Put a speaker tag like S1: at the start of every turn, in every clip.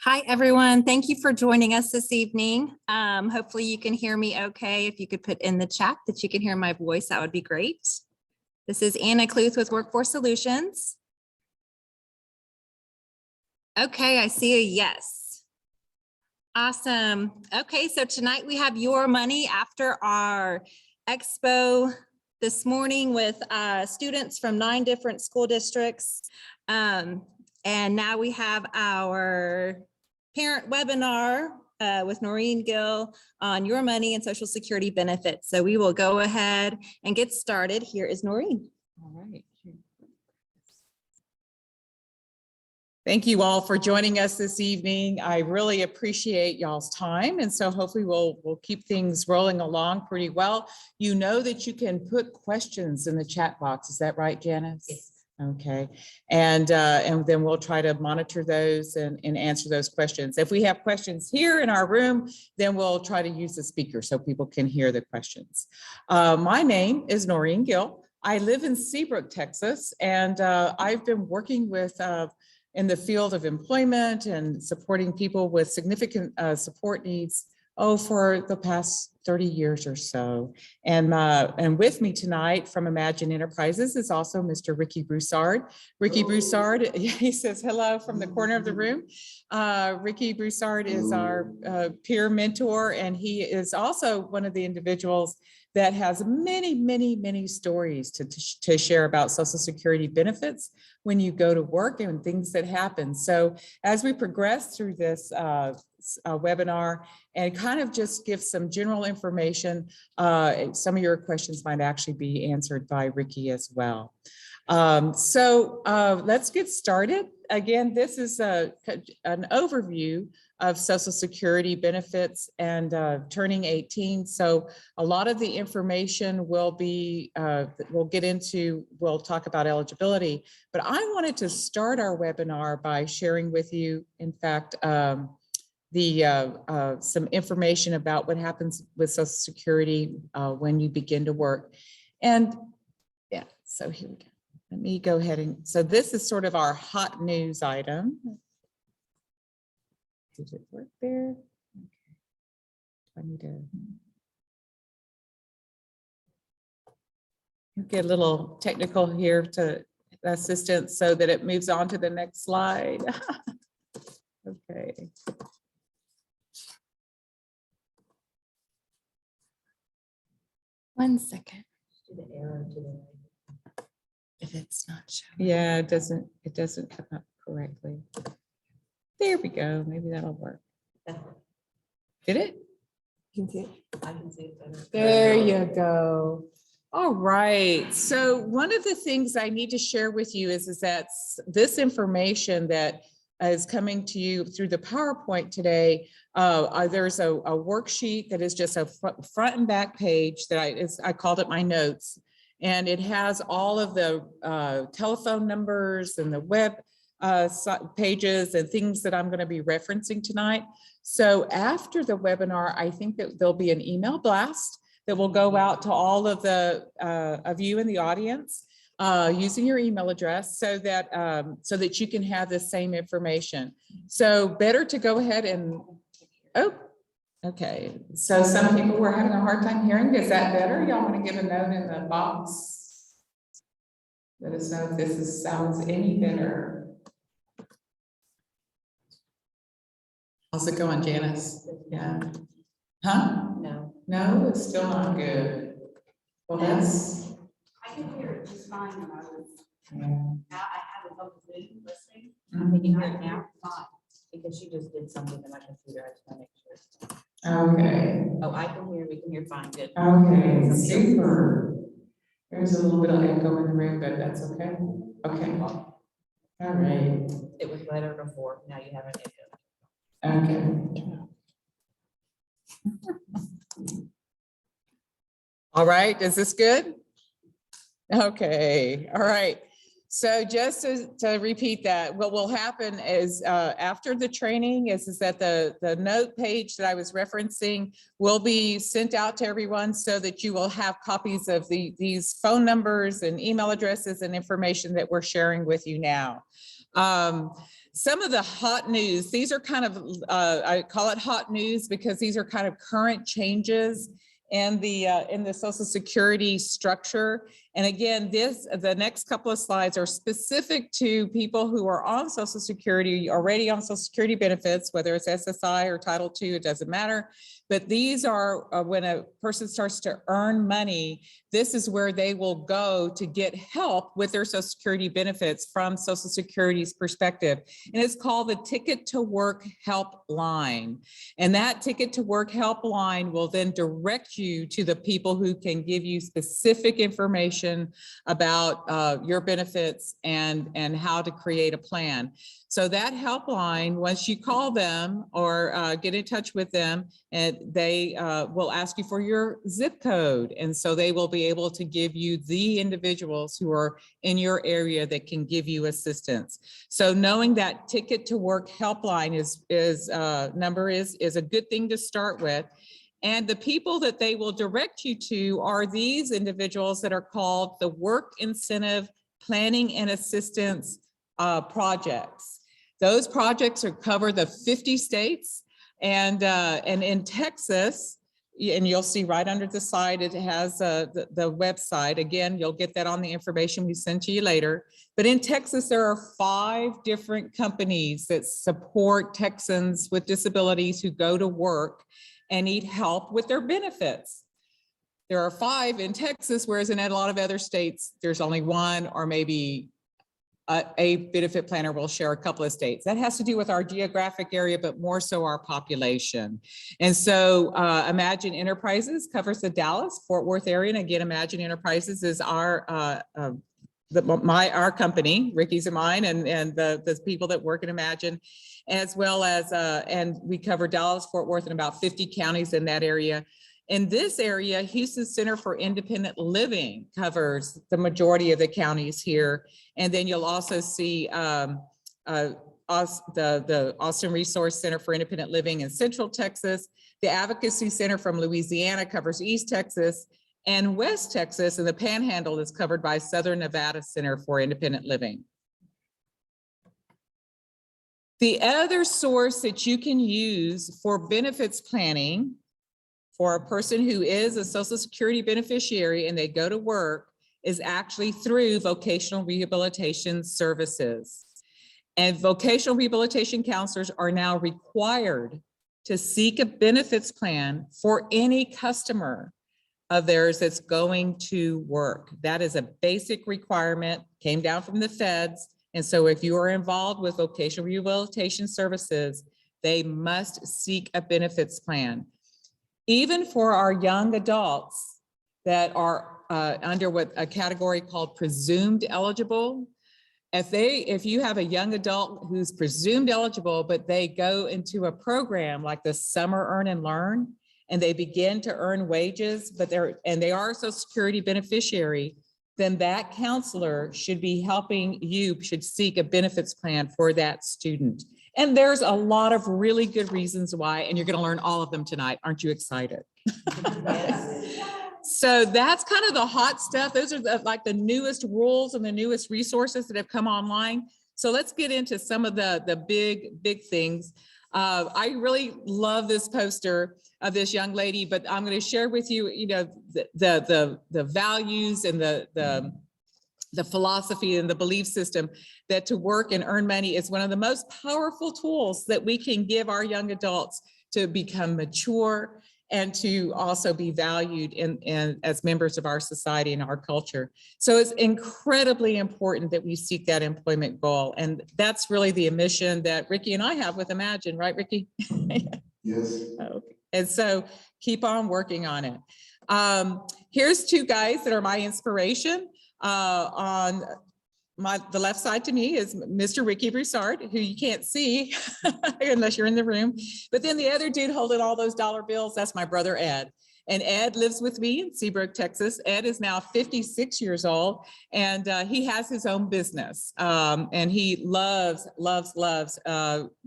S1: Hi, everyone. Thank you for joining us this evening. Hopefully you can hear me okay. If you could put in the chat that you can hear my voice, that would be great. This is Anna Cluth with Workforce Solutions. Okay, I see a yes. Awesome. Okay, so tonight we have Your Money after our expo this morning with students from 9 different school districts. And now we have our parent webinar with Norine Gill on Your Money and Social Security benefits. So we will go ahead and get started. Here is Norine.
S2: All right. Thank you all for joining us this evening. I really appreciate y'all's time. And so hopefully we'll keep things rolling along pretty well. You know that you can put questions in the chat box. Is that right, Janice? Yes. Okay. And then we'll try to monitor those and answer those questions. If we have questions here in our room, then we'll try to use the speaker so people can hear the questions. My name is Norine Gill. I live in Seabrook, Texas, and I've been working with in the field of employment and supporting people with significant support needs, for the past 30 years or so. And with me tonight from Imagine Enterprises is also Mr. Ricky Broussard. Ricky Broussard, he says hello from the corner of the room. Ricky Broussard is our peer mentor, and he is also one of the individuals that has many stories to share about Social Security benefits when you go to work and things that happen. So as we progress through this webinar and kind of just give some general information, some of your questions might actually be answered by Ricky as well. So let's get started. Again, this is an overview of Social Security benefits and turning 18. So a lot of the information will be, we'll talk about eligibility, but I wanted to start our webinar by sharing with you, in fact, some information about what happens with Social Security when you begin to work. And yeah, so here we go. Let me go ahead so this is sort of our hot news item. Does it work there? Okay. I need to get a little technical here to assistance so that it moves on to the next slide. Okay.
S1: One second.
S2: If it's not showing. Yeah, it doesn't come up correctly. There we go. Maybe that'll work. Did it?
S1: You can see it.
S3: I can see it better.
S2: There you go. All right. So one of the things I need to share with you is that this information that is coming to you through the PowerPoint today, there's a worksheet that is just a front and back page that I called it my notes. And it has all of the telephone numbers and the web pages and things that I'm going to be referencing tonight. So after the webinar, I think that there'll be an email blast that will go out to all of the of you in the audience using your email address so that you can have the same information. So better to go ahead and, okay, so some people were having a hard time hearing. Is that better? Y'all want to give a note in the box? Let us know if this sounds any better. How's it going, Janice? Yeah. Huh?
S3: No.
S2: No, it's still not good. Well, that's.
S3: I can hear it just fine when I was,
S2: Yeah.
S3: now I have it on the Zoom listening. Can you hear it now? Fine. Because she just did something to my computer. I just want to make sure.
S2: Okay.
S3: Oh, I can hear, we can hear fine, good.
S2: Okay, super. There's a little bit of echo in the room, but that's okay. Okay. All right.
S3: It was better before, now you have an echo.
S2: Okay. All right, is this good? Okay, all right. So just to repeat that, what will happen is after the training is that the note page that I was referencing will be sent out to everyone so that you will have copies of these phone numbers and email addresses and information that we're sharing with you now. some of the hot news, these are kind of, I call it hot news because these are kind of current changes in the Social Security structure. And again, the next couple of slides are specific to people who are on Social Security, already on Social Security benefits, whether it's SSI or Title II, it doesn't matter. But these are when a person starts to earn money, this is where they will go to get help with their Social Security benefits from Social Security's perspective. And it's called the Ticket to Work Helpline. And that Ticket to Work Helpline will then direct you to the people who can give you specific information about your benefits and how to create a plan. So that helpline, once you call them or get in touch with them, and they will ask you for your zip code. And so they will be able to give you the individuals who are in your area that can give you assistance. So knowing that Ticket to Work helpline number is a good thing to start with. And the people that they will direct you to are these individuals that are called the Work Incentive Planning and Assistance projects. Those projects cover the 50 states, and in Texas, and you'll see right under the side, it has the website. Again, you'll get that on the information we send to you later. But in Texas, there are 5 different companies that support Texans with disabilities who go to work and need help with their benefits. There are 5 in Texas, whereas in a lot of other states, there's only 1 or maybe a benefit planner will share a couple of states. That has to do with our geographic area, but more so our population. And so Imagine Enterprises covers the Dallas-Fort Worth area. And again, Imagine Enterprises is our company, Ricky's and mine, and the people that work in Imagine, as well as, and we cover Dallas-Fort Worth and about 50 counties in that area. In this area, Houston Center for Independent Living covers the majority of the counties here. And then you'll also see the Austin Resource Center for Independent Living in Central Texas. The Advocacy Center from Louisiana covers East Texas, and West Texas and the Panhandle is covered by Southern Nevada Center for Independent Living. The other source that you can use for benefits planning for a person who is a Social Security beneficiary and they go to work is actually through vocational rehabilitation services. And vocational rehabilitation counselors are now required to seek a benefits plan for any customer of theirs that's going to work. That is a basic requirement, came down from the feds. And so if you are involved with vocational rehabilitation services, they must seek a benefits plan. Even for our young adults that are under what a category called presumed eligible, if you have a young adult who's presumed eligible, but they go into a program like the Summer Earn and Learn, and they begin to earn wages, but they are a Social Security beneficiary, then that counselor should be helping you, should seek a benefits plan for that student. And there's a lot of really good reasons why, and you're going to learn all of them tonight. Aren't you excited? So that's kind of the hot stuff. Those are like the newest rules and the newest resources that have come online. So let's get into some of the big things. I really love this poster of this young lady, but I'm going to share with you, the values and the philosophy and the belief system that to work and earn money is one of the most powerful tools that we can give our young adults to become mature and to also be valued in as members of our society and our culture. So it's incredibly important that we seek that employment goal. And that's really the mission that Ricky and I have with Imagine, right, Ricky?
S4: Yes.
S2: Okay. And so keep on working on it. Here's 2 guys that are my inspiration. On the left side to me is Mr. Ricky Broussard, who you can't see unless you're in the room. But then the other dude holding all those dollar bills, that's my brother Ed. And Ed lives with me in Seabrook, Texas. Ed is now 56 years old, and he has his own business. And he loves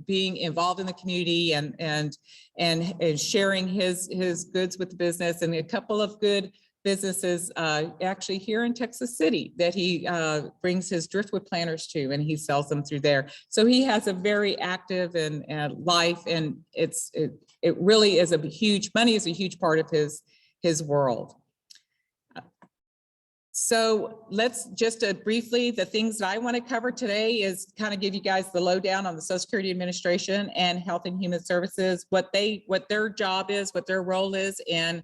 S2: being involved in the community and sharing his goods with the business. And a couple of good businesses actually here in Texas City that he brings his driftwood planters to, and he sells them through there. So he has a very active and life, and it really is money is a huge part of his world. So let's just briefly, the things that I want to cover today is kind of give you guys the lowdown on the Social Security Administration and Health and Human Services, what their job is, what their role is in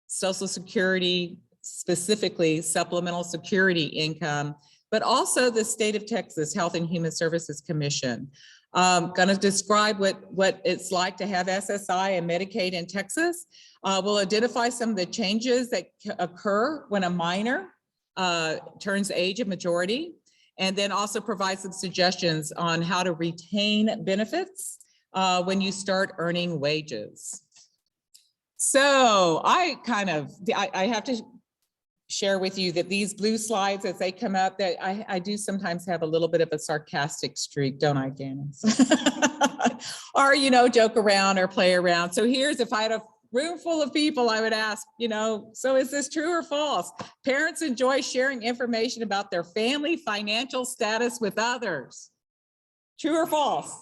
S2: Social Security, specifically supplemental security income, but also the state of Texas Health and Human Services Commission. Going to describe what it's like to have SSI and Medicaid in Texas. We'll identify some of the changes that occur when a minor turns age of majority, and then also provide some suggestions on how to retain benefits when you start earning wages. So I have to share with you that these blue slides, as they come up, that I do sometimes have a little bit of a sarcastic streak, don't I, Janice? Or, joke around or play around. So here's, if I had a room full of people, I would ask, so is this true or false? Parents enjoy sharing information about their family financial status with others. True or false?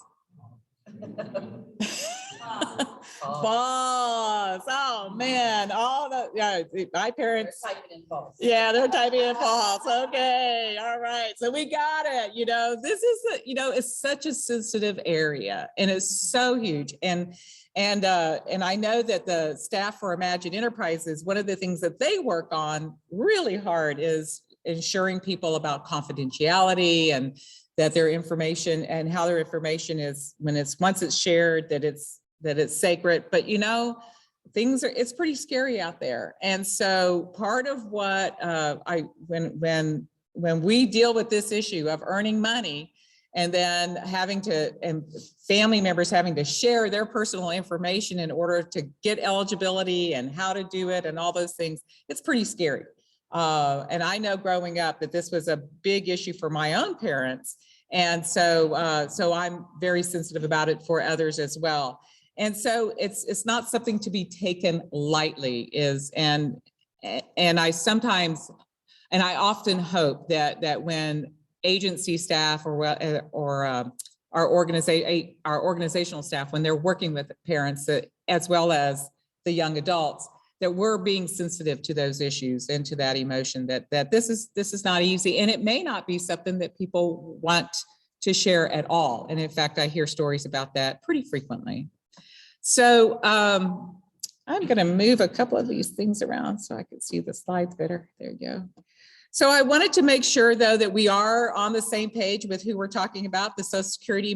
S2: False. Oh man, my parents.
S3: They're typing in false.
S2: Yeah, they're typing in false. Okay, all right. So we got it. This is it's such a sensitive area, and it's so huge. And I know that the staff for Imagine Enterprises, one of the things that they work on really hard is ensuring people about confidentiality, and that their information and how their information is, once it's shared, that it's sacred. But it's pretty scary out there. And so part of what when we deal with this issue of earning money, and then and family members having to share their personal information in order to get eligibility and how to do it and all those things, it's pretty scary. And I know growing up that this was a big issue for my own parents. And so I'm very sensitive about it for others as well. And so it's not something to be taken lightly, and I sometimes, and I often hope that when agency staff or our organizational staff, when they're working with parents, as well as the young adults, that we're being sensitive to those issues and to that emotion, that this is not easy, and it may not be something that people want to share at all. And in fact, I hear stories about that pretty frequently. So I'm going to move a couple of these things around so I can see the slides better. There you go. So I wanted to make sure, though, that we are on the same page with who we're talking about, the Social Security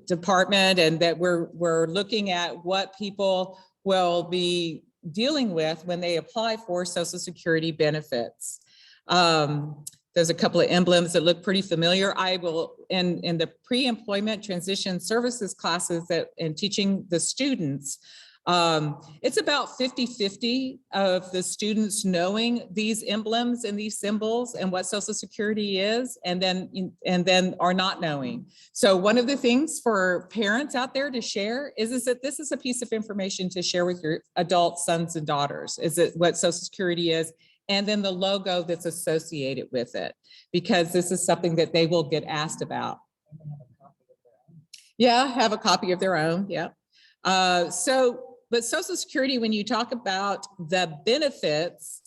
S2: Department, and that we're looking at what people will be dealing with when they apply for Social Security benefits. There's a couple of emblems that look pretty familiar. I will, in the pre-employment transition services classes and teaching the students, it's about 50-50 of the students knowing these emblems and these symbols and what Social Security is, and then are not knowing. So one of the things for parents out there to share is that this is a piece of information to share with your adult sons and daughters, is it what Social Security is, and then the logo that's associated with it, because this is something that they will get asked about. Yeah, have a copy of their own. Yeah. But Social Security, when you talk about the benefits,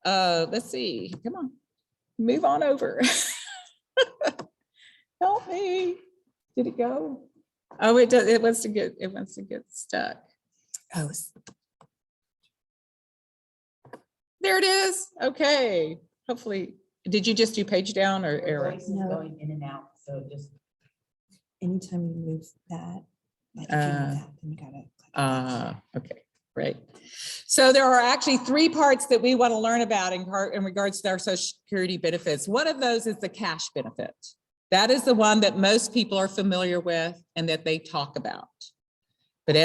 S2: let's see, come on, move on over. Help me. Did it go? Oh, it does. It wants to get stuck. Oh, there it is. Okay. Hopefully, did you just do page down or error?
S3: No. Going in and out, so just.
S4: Anytime you move that, like if you move that, then you gotta.
S2: Okay, great. So there are actually 3 parts that we want to learn about in regards to our Social Security benefits. One of those is the cash benefit. That is the one that most people are familiar with and that they talk about. But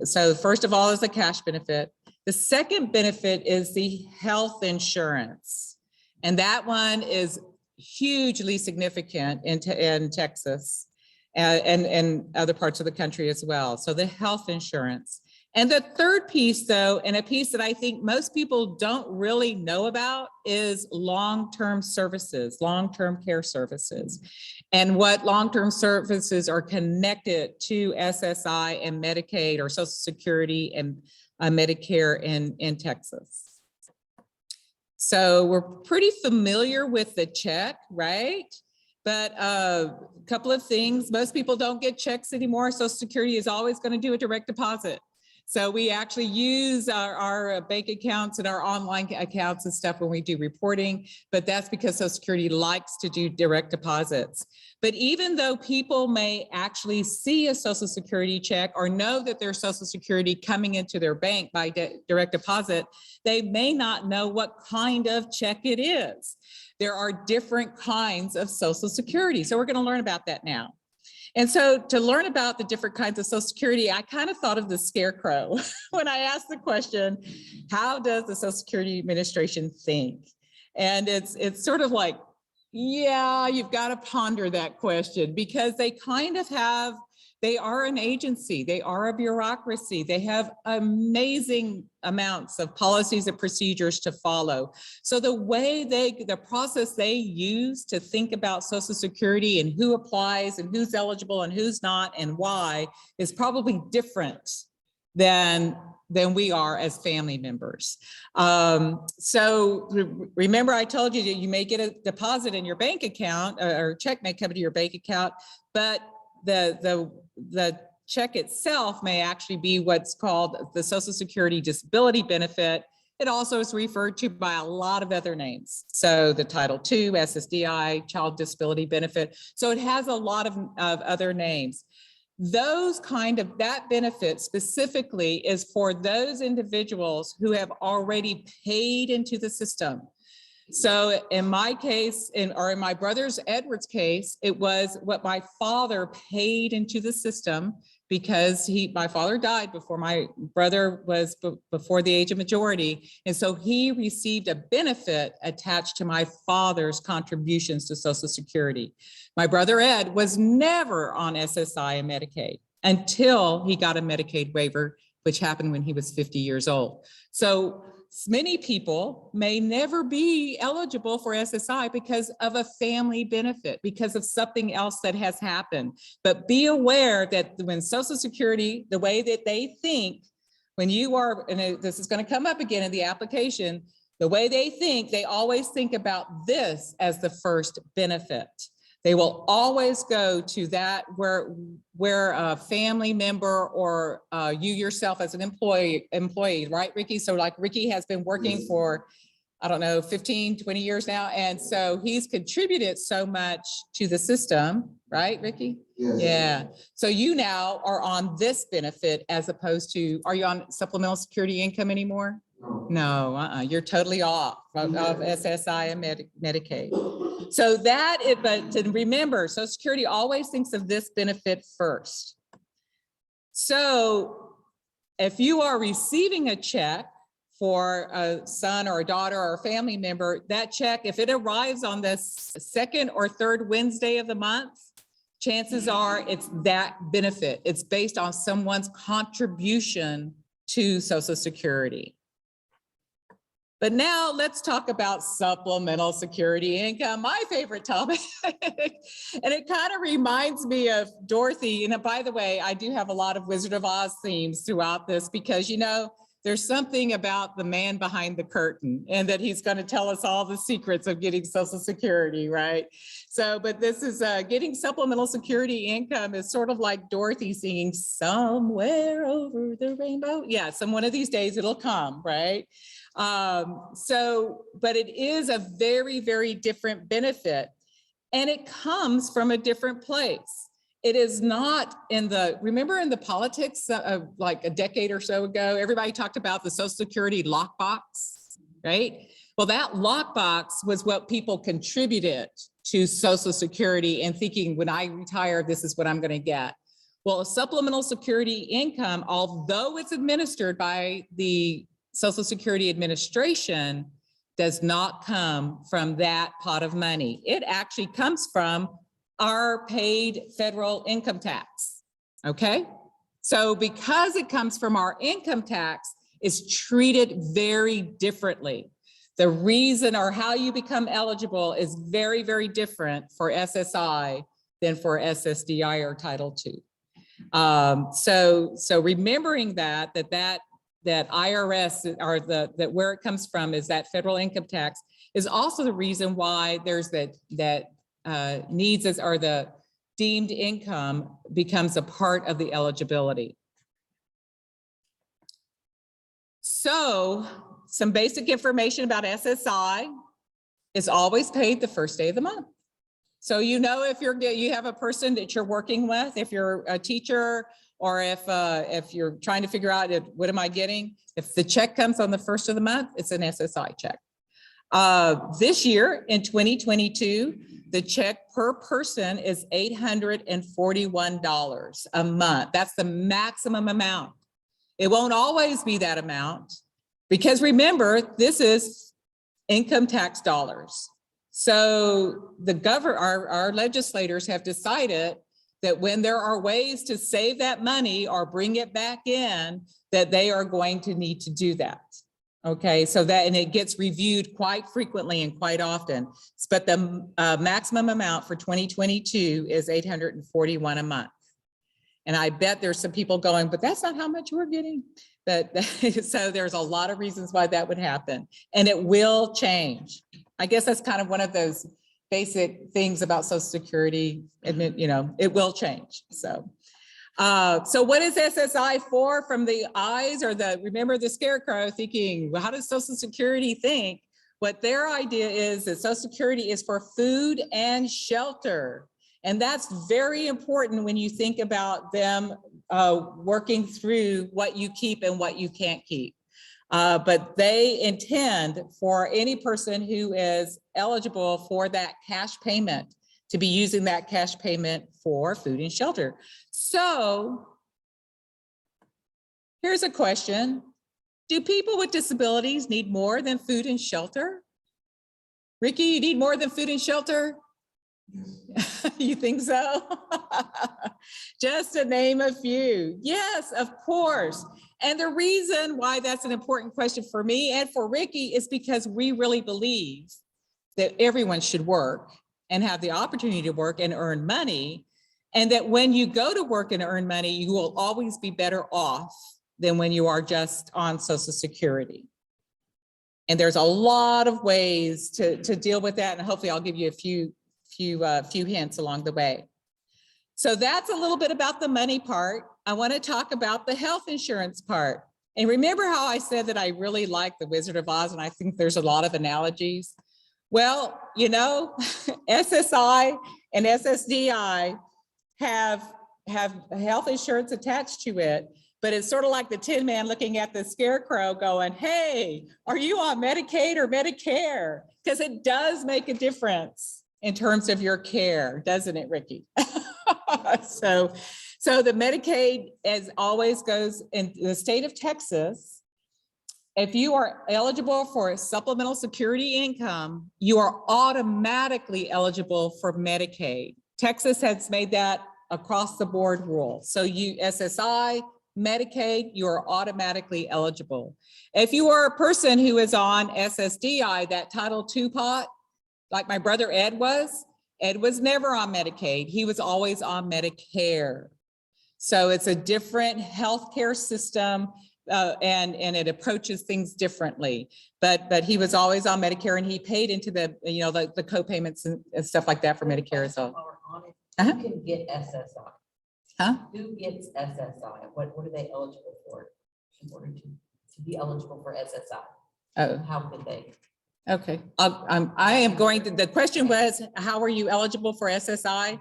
S2: so first of all is the cash benefit. The second benefit is the health insurance. And that one is hugely significant in Texas and other parts of the country as well. So the health insurance. And the third piece, though, and a piece that I think most people don't really know about, is long-term services, long-term care services, and what long-term services are connected to SSI and Medicaid or Social Security and Medicare in Texas. So we're pretty familiar with the check, right? But a couple of things, most people don't get checks anymore. Social Security is always going to do a direct deposit. So we actually use our bank accounts and our online accounts and stuff when we do reporting, but that's because Social Security likes to do direct deposits. But even though people may actually see a Social Security check or know that there's Social Security coming into their bank by direct deposit, they may not know what kind of check it is. There are different kinds of Social Security. So we're going to learn about that now. And so to learn about the different kinds of Social Security, I kind of thought of the scarecrow when I asked the question, how does the Social Security Administration think? And it's sort of like, yeah, you've got to ponder that question, because they kind of have, they are an agency, they are a bureaucracy, they have amazing amounts of policies and procedures to follow. So the way the process they use to think about Social Security and who applies and who's eligible and who's not and why is probably different than we are as family members. So remember, I told you that you may get a deposit in your bank account, or a check may come to your bank account, but the check itself may actually be what's called the Social Security Disability Benefit. It also is referred to by a lot of other names. So the Title II, SSDI, Child Disability Benefit. So it has a lot of other names. That benefit specifically is for those individuals who have already paid into the system. So in my case, or in my brother's Edward's case, it was what my father paid into the system, because my father died before my brother was before the age of majority. And so he received a benefit attached to my father's contributions to Social Security. My brother Ed was never on SSI and Medicaid until he got a Medicaid waiver, which happened when he was 50 years old. So many people may never be eligible for SSI because of a family benefit, because of something else that has happened. But be aware that when Social Security, the way that they think, when you are, and this is going to come up again in the application, the way they think, they always think about this as the first benefit. They will always go to that where a family member or you yourself as an employee, right, Ricky? So like Ricky has been working for, I don't know, 15, 20 years now. And so he's contributed so much to the system, right, Ricky?
S5: Yes.
S2: Yeah. So you now are on this benefit as opposed to, are you on supplemental security income anymore? No, you're totally off of SSI and Medicaid. So but to remember, Social Security always thinks of this benefit first. So if you are receiving a check for a son or a daughter or a family member, that check, if it arrives on the second or third Wednesday of the month, chances are it's that benefit. It's based on someone's contribution to Social Security. But now let's talk about supplemental security income, my favorite topic. And it kind of reminds me of Dorothy. And by the way, I do have a lot of Wizard of Oz themes throughout this, because, you know, there's something about the man behind the curtain, and that he's going to tell us all the secrets of getting Social Security, right? So, but this is getting supplemental security income is sort of like Dorothy singing "Somewhere Over the Rainbow." Yeah, one of these days it'll come, right? But it is a very, very different benefit, and it comes from a different place. It is not remember in the politics like a decade or so ago, everybody talked about the Social Security lockbox, right? Well, that lockbox was what people contributed to Social Security and thinking, when I retire, this is what I'm going to get. Well, a supplemental security income, although it's administered by the Social Security Administration, does not come from that pot of money. It actually comes from our paid federal income tax, okay? So because it comes from our income tax, it's treated very differently. The reason or how you become eligible is very, very different for SSI than for SSDI or Title II. So remembering that IRS or that where it comes from is that federal income tax is also the reason why there's that needs as or the deemed income becomes a part of the eligibility. So some basic information about SSI is always paid the first day of the month. So you know if you have a person that you're working with, if you're a teacher, or if you're trying to figure out what am I getting, if the check comes on the first of the month, it's an SSI check. This year in 2022, the check per person is $841 a month. That's the maximum amount. It won't always be that amount because remember, this is income tax dollars. So our legislators have decided that when there are ways to save that money or bring it back in, that they are going to need to do that. Okay, so that, and it gets reviewed quite frequently and quite often, but the maximum amount for 2022 is $841 a month. And I bet there's some people going, but that's not how much we're getting. But so there's a lot of reasons why that would happen, and it will change. I guess that's kind of one of those basic things about Social Security, you know, it will change. So what is SSI for? From the eyes or remember the scarecrow thinking, well, how does Social Security think? What their idea is that Social Security is for food and shelter. And that's very important when you think about them working through what you keep and what you can't keep. But they intend for any person who is eligible for that cash payment to be using that cash payment for food and shelter. So here's a question. Do people with disabilities need more than food and shelter? Ricky, you need more than food and shelter? You think so? Just to name a few. Yes, of course. And the reason why that's an important question for me and for Ricky is because we really believe that everyone should work and have the opportunity to work and earn money. And that when you go to work and earn money, you will always be better off than when you are just on Social Security. And there's a lot of ways to deal with that. And hopefully I'll give you a few hints along the way. So that's a little bit about the money part. I want to talk about the health insurance part. And remember how I said that I really like the Wizard of Oz, and I think there's a lot of analogies. Well, you know, SSI and SSDI have health insurance attached to it, but it's sort of like the Tin Man looking at the scarecrow going, hey, are you on Medicaid or Medicare? Because it does make a difference in terms of your care, doesn't it, Ricky? So the Medicaid, as always, goes in the state of Texas. If you are eligible for a supplemental security income, you are automatically eligible for Medicaid. Texas has made that across the board rule. So you SSI, Medicaid, you are automatically eligible. If you are a person who is on SSDI, that Title II pot, like my brother Ed was never on Medicaid. He was always on Medicare. So it's a different healthcare system and it approaches things differently. But he was always on Medicare and he paid into the, you know, the co-payments and stuff like that for Medicare as well.
S3: Who can get SSI?
S2: Huh?
S3: Who gets SSI? What are they eligible for in order to be eligible for SSI?
S2: Oh,
S3: How could they?
S2: okay. I am going to, the question was, how are you eligible for SSI?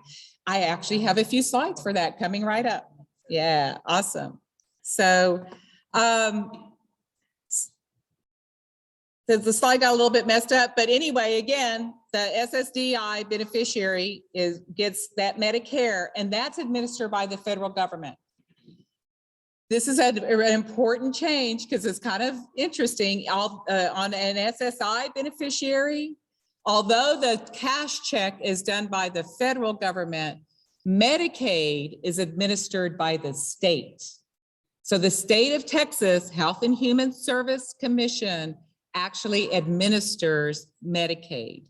S2: I actually have a few slides for that coming right up. Yeah, awesome. So the slide got a little bit messed up, but anyway, again, the SSDI beneficiary gets that Medicare, and that's administered by the federal government. This is an important change because it's kind of interesting. On an SSI beneficiary, although the cash check is done by the federal government, Medicaid is administered by the state. So the state of Texas Health and Human Service Commission actually administers Medicaid.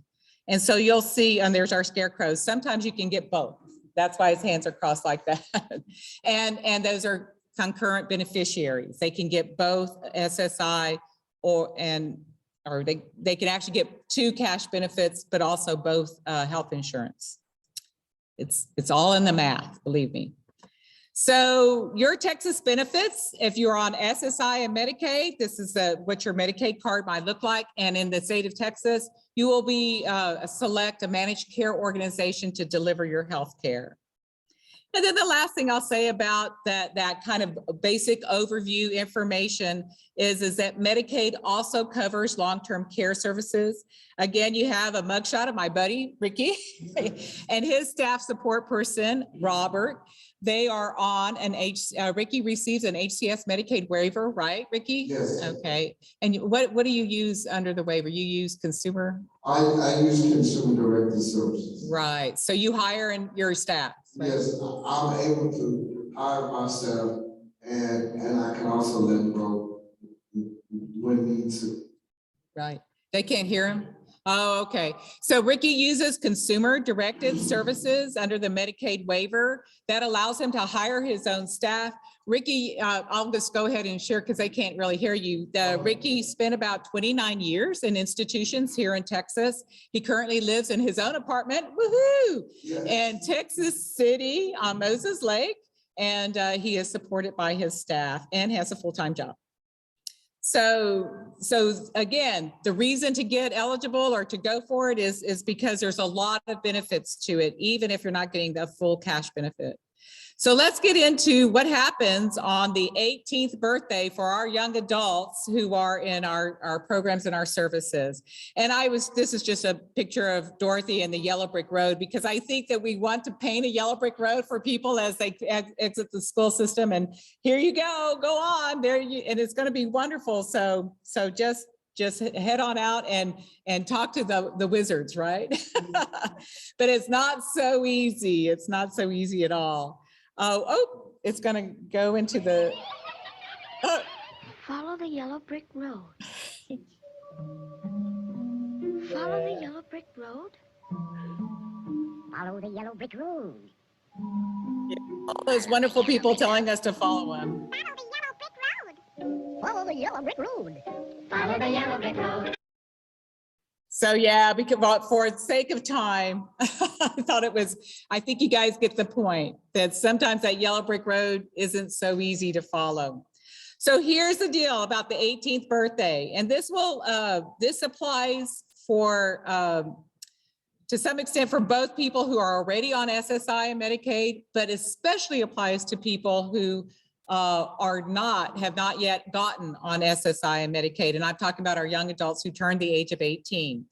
S2: And so you'll see, and there's our scarecrows, sometimes you can get both. That's why his hands are crossed like that. And those are concurrent beneficiaries. They can get both SSI or they can actually get 2 cash benefits, but also both health insurance. It's all in the math, believe me. So your Texas benefits, if you're on SSI and Medicaid, this is what your Medicaid card might look like. And in the state of Texas, you will be select a managed care organization to deliver your health care. And then the last thing I'll say about that kind of basic overview information is that Medicaid also covers long-term care services. Again, you have a mugshot of my buddy, Ricky, and his staff support person, Robert. They are on Ricky receives an HCS Medicaid waiver, right, Ricky?
S5: Yes.
S2: Okay. And what do you use under the waiver? You use consumer?
S5: I use consumer directed services.
S2: Right. So you hire in your staff. Right?
S5: Yes, I'm able to hire my staff and I can also let them go when need to.
S2: Right. They can't hear him? Oh, okay. So Ricky uses consumer directed services under the Medicaid waiver that allows him to hire his own staff. Ricky, I'll just go ahead and share because they can't really hear you. Ricky spent about 29 years in institutions here in Texas. He currently lives in his own apartment, woohoo,
S5: Yes.
S2: in Texas City on Moses Lake. And he is supported by his staff and has a full-time job. So again, the reason to get eligible or to go for it is because there's a lot of benefits to it, even if you're not getting the full cash benefit. So let's get into what happens on the 18th birthday for our young adults who are in our programs and our services. And this is just a picture of Dorothy and the yellow brick road, because I think that we want to paint a yellow brick road for people as they exit the school system. And here you go on there, and it's going to be wonderful. So just head on out and talk to the wizards, right? But it's not so easy. It's not so easy at all. Oh, it's going to go into the.
S6: Follow the yellow brick road. Follow the yellow brick road.
S7: Follow the yellow brick road.
S2: All those wonderful people telling us to follow them.
S7: Follow the yellow brick road.
S6: Follow the yellow brick road.
S2: So yeah, because for the sake of time, I think you guys get the point that sometimes that yellow brick road isn't so easy to follow. So here's the deal about the 18th birthday. And this applies for, to some extent for both people who are already on SSI and Medicaid, but especially applies to people who have not yet gotten on SSI and Medicaid. And I'm talking about our young adults who turned the age of 18.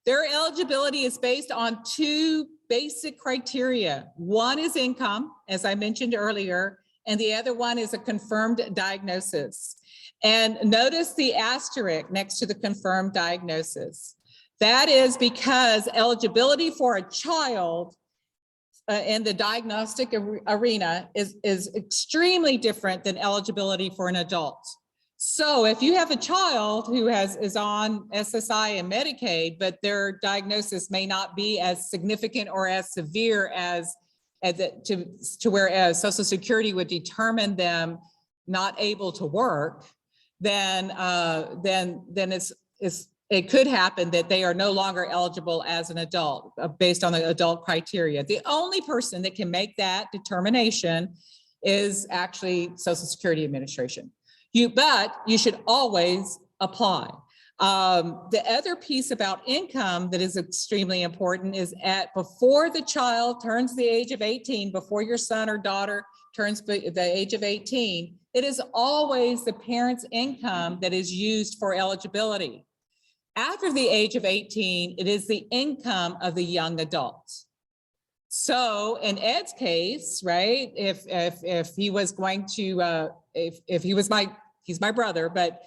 S2: Their eligibility is based on 2 basic criteria. One is income, as I mentioned earlier, and the other one is a confirmed diagnosis. And notice the asterisk next to the confirmed diagnosis. That is because eligibility for a child in the diagnostic arena is extremely different than eligibility for an adult. So if you have a child who is on SSI and Medicaid, but their diagnosis may not be as significant or as severe to where Social Security would determine them not able to work, then it could happen that they are no longer eligible as an adult based on the adult criteria. The only person that can make that determination is actually Social Security Administration. But you should always apply. The other piece about income that is extremely important is before the child turns the age of 18, before your son or daughter turns the age of 18, it is always the parent's income that is used for eligibility. After the age of 18, it is the income of the young adult. So in Ed's case, right, if he was going to, he's my brother, but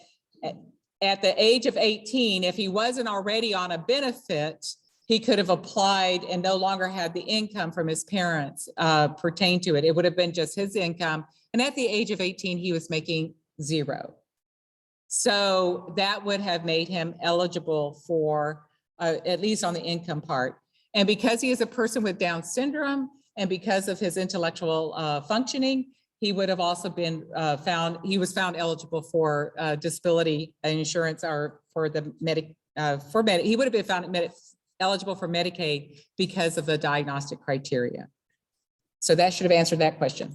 S2: at the age of 18, if he wasn't already on a benefit, he could have applied and no longer had the income from his parents pertain to it. It would have been just his income. And at the age of 18, he was making zero. So that would have made him eligible for, at least on the income part. And because he is a person with Down syndrome and because of his intellectual functioning, he would have also been he was found eligible for disability insurance or for the he would have been found eligible for Medicaid because of the diagnostic criteria. So that should have answered that question.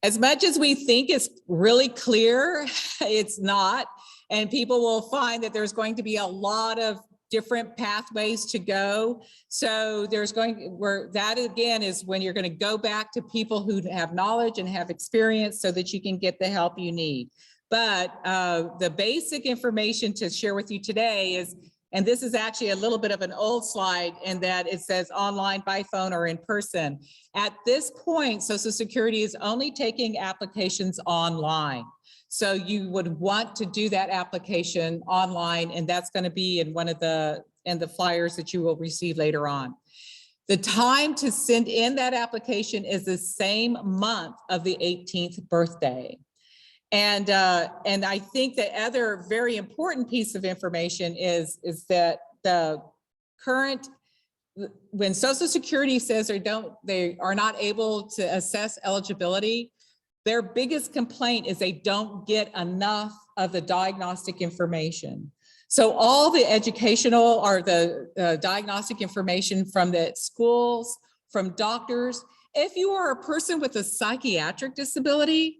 S2: As much as we think it's really clear, it's not. And people will find that there's going to be a lot of different pathways to go. So there's that again is when you're going to go back to people who have knowledge and have experience so that you can get the help you need. But the basic information to share with you today is, and this is actually a little bit of an old slide in that it says online, by phone, or in person. At this point, Social Security is only taking applications online. So you would want to do that application online, and that's going to be in one of the flyers that you will receive later on. The time to send in that application is the same month of the 18th birthday. And I think the other very important piece of information is that the current, when Social Security says they are not able to assess eligibility, their biggest complaint is they don't get enough of the diagnostic information. So all the educational or the diagnostic information from the schools, from doctors, if you are a person with a psychiatric disability,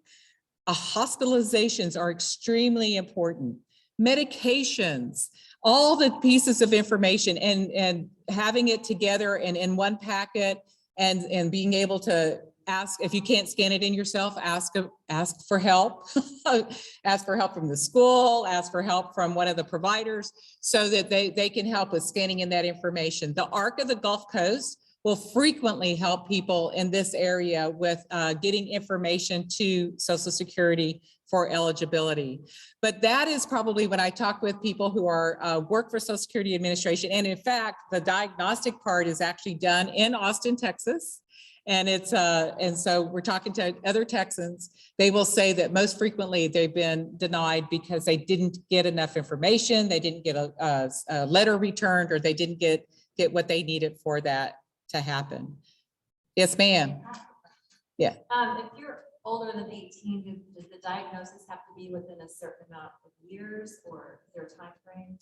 S2: hospitalizations are extremely important. Medications, all the pieces of information and having it together and in one packet and being able to ask, if you can't scan it in yourself, ask for help. Ask for help from the school, ask for help from one of the providers so that they can help with scanning in that information. The Arc of the Gulf Coast will frequently help people in this area with getting information to Social Security for eligibility. But that is probably when I talk with people who are work for Social Security Administration. And in fact, the diagnostic part is actually done in Austin, Texas. And it's and so we're talking to other Texans. They will say that most frequently they've been denied because they didn't get enough information. They didn't get a letter returned, or they didn't get what they needed for that to happen. Yes, ma'am. Yeah.
S8: If you're older than 18, does the diagnosis have to be within a certain amount of years, or is there a time frame?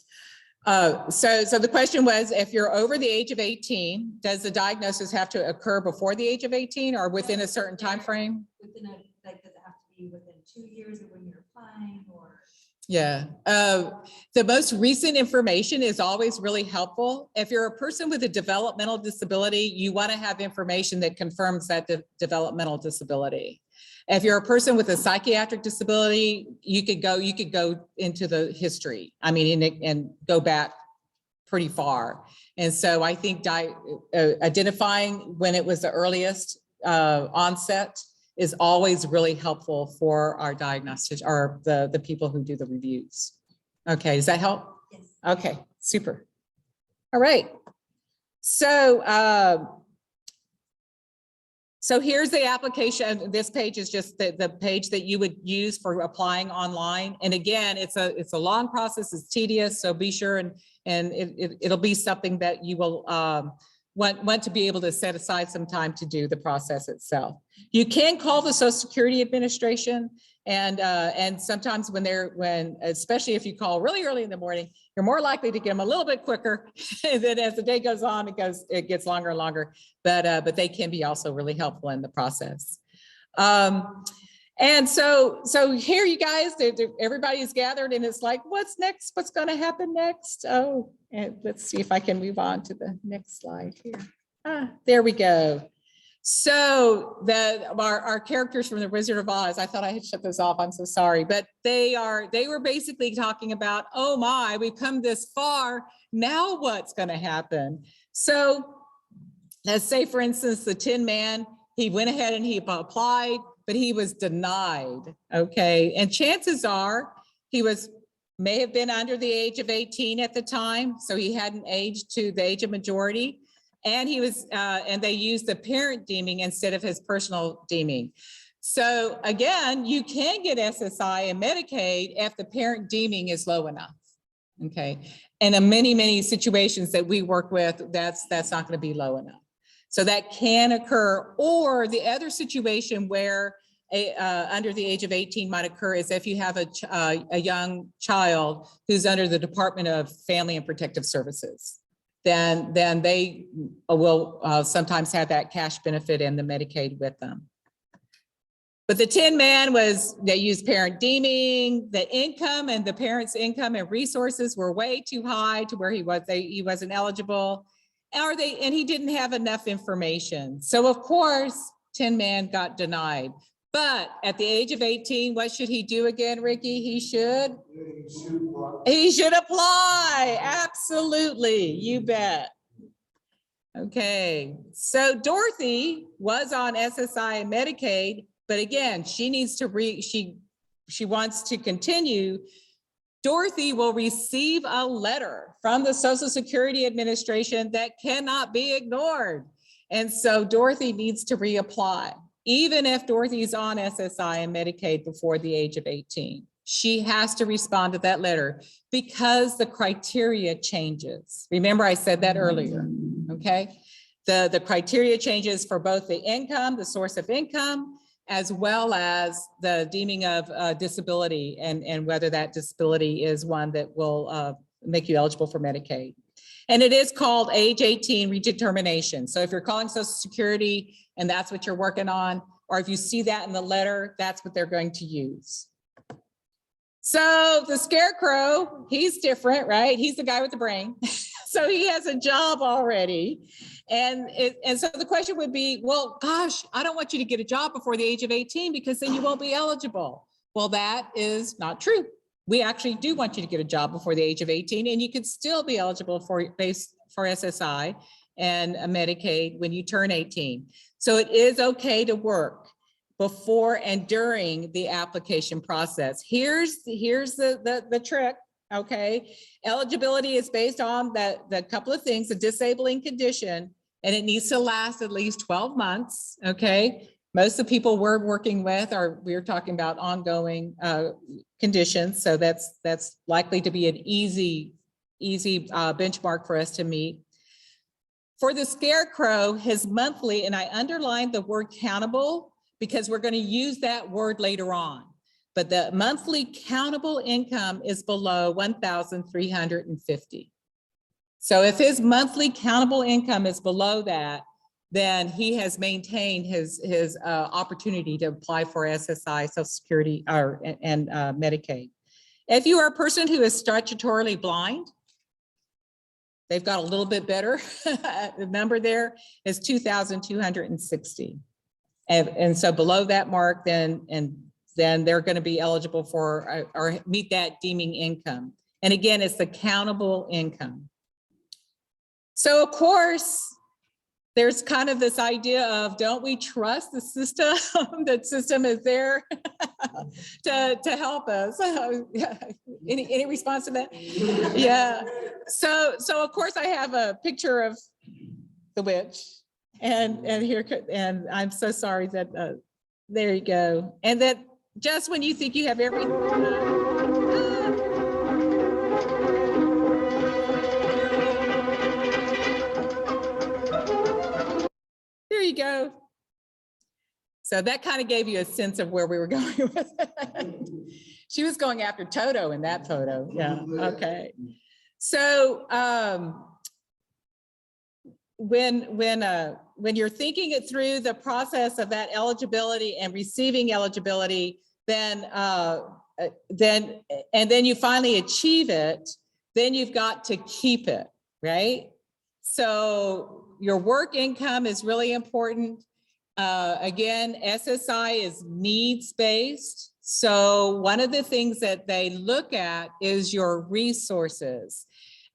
S2: So the question was, if you're over the age of 18, does the diagnosis have to occur before the age of 18 or within a certain time frame?
S8: Within does it have to be within 2 years of when you're applying, or?
S2: Yeah, the most recent information is always really helpful. If you're a person with a developmental disability, you want to have information that confirms that developmental disability. If you're a person with a psychiatric disability, you could go into the history. I mean, and go back pretty far. And so I think identifying when it was the earliest onset is always really helpful for our diagnostics or the people who do the reviews. Okay, does that help?
S8: Yes.
S2: Okay, super. All right. So here's the application. This page is just the page that you would use for applying online. And again, it's a long process, it's tedious, so be sure and it'll be something that you will want to be able to set aside some time to do the process itself. You can call the Social Security Administration, and sometimes especially if you call really early in the morning, you're more likely to get them a little bit quicker. And then as the day goes on, it gets longer and longer, but they can be also really helpful in the process. And so here you guys, everybody's gathered and it's like, what's next? What's going to happen next? Oh, and let's see if I can move on to the next slide here. There we go. So our characters from the Wizard of Oz, I thought I had shut those off. I'm so sorry, but they were basically talking about, oh my, we've come this far. Now what's going to happen? So let's say, for instance, the Tin Man, he went ahead and he applied, but he was denied. Okay. And chances are he was may have been under the age of 18 at the time, so he hadn't aged to the age of majority. And he was, and they used the parent deeming instead of his personal deeming. So again, you can get SSI and Medicaid if the parent deeming is low enough. Okay, and in many situations that we work with, that's not going to be low enough. So that can occur. Or the other situation where under the age of 18 might occur is if you have a young child who's under the Department of Family and Protective Services. Then they will sometimes have that cash benefit and the Medicaid with them. But the Tin Man was, they used parent deeming, the income and the parent's income and resources were way too high to where he wasn't eligible, and he didn't have enough information. So of course, Tin Man got denied. But at the age of 18, what should he do again, Ricky? He should apply. Absolutely, you bet. Okay, so Dorothy was on SSI and Medicaid, but again, she needs to she wants to continue. Dorothy will receive a letter from the Social Security Administration that cannot be ignored. And so Dorothy needs to reapply, even if Dorothy's on SSI and Medicaid before the age of 18. She has to respond to that letter because the criteria changes. Remember, I said that earlier, okay? The criteria changes for both the income, the source of income, as well as the deeming of disability and whether that disability is one that will make you eligible for Medicaid. And it is called age 18 redetermination. So if you're calling Social Security and that's what you're working on, or if you see that in the letter, that's what they're going to use. So the Scarecrow, he's different, right? He's the guy with the brain. So he has a job already. And so the question would be, well, gosh, I don't want you to get a job before the age of 18 because then you won't be eligible. Well, that is not true. We actually do want you to get a job before the age of 18, and you can still be eligible for SSI and a Medicaid when you turn 18. So it is okay to work before and during the application process. Here's the trick, okay? Eligibility is based on the couple of things, a disabling condition, and it needs to last at least 12 months, okay? Most of the people we're working with we're talking about ongoing conditions, so that's likely to be an easy benchmark for us to meet. For the Scarecrow, his monthly, and I underlined the word countable because we're going to use that word later on, but the monthly countable income is below $1,350. So if his monthly countable income is below that, then he has maintained his opportunity to apply for SSI, Social Security, and Medicaid. If you are a person who is statutorily blind, they've got a little bit better. The number there is 2,260. And so below that mark, then they're going to be eligible for or meet that deeming income. And again, it's the countable income. So of course, there's kind of this idea of, don't we trust the system? That system is there to help us. Any response to that? Yeah. So of course I have a picture of the witch, and I'm so sorry that there you go. And that just when you think you have everything. There you go. So that kind of gave you a sense of where we were going with it. She was going after Toto in that photo. Yeah, okay. So when you're thinking it through the process of that eligibility and receiving eligibility, then you finally achieve it, then you've got to keep it, right? So your work income is really important. Again, SSI is needs-based. So one of the things that they look at is your resources.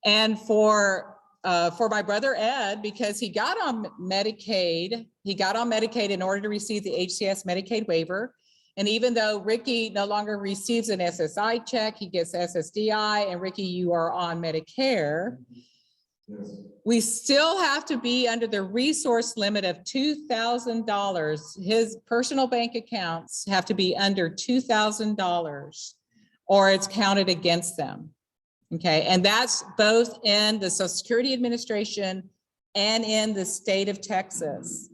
S2: And for my brother Ed, because he got on Medicaid in order to receive the HCS Medicaid waiver. And even though Ricky no longer receives an SSI check, he gets SSDI, and Ricky, you are on Medicare,
S5: Yes.
S2: we still have to be under the resource limit of $2,000. His personal bank accounts have to be under $2,000 or it's counted against them. Okay, and that's both in the Social Security Administration and in the state of Texas.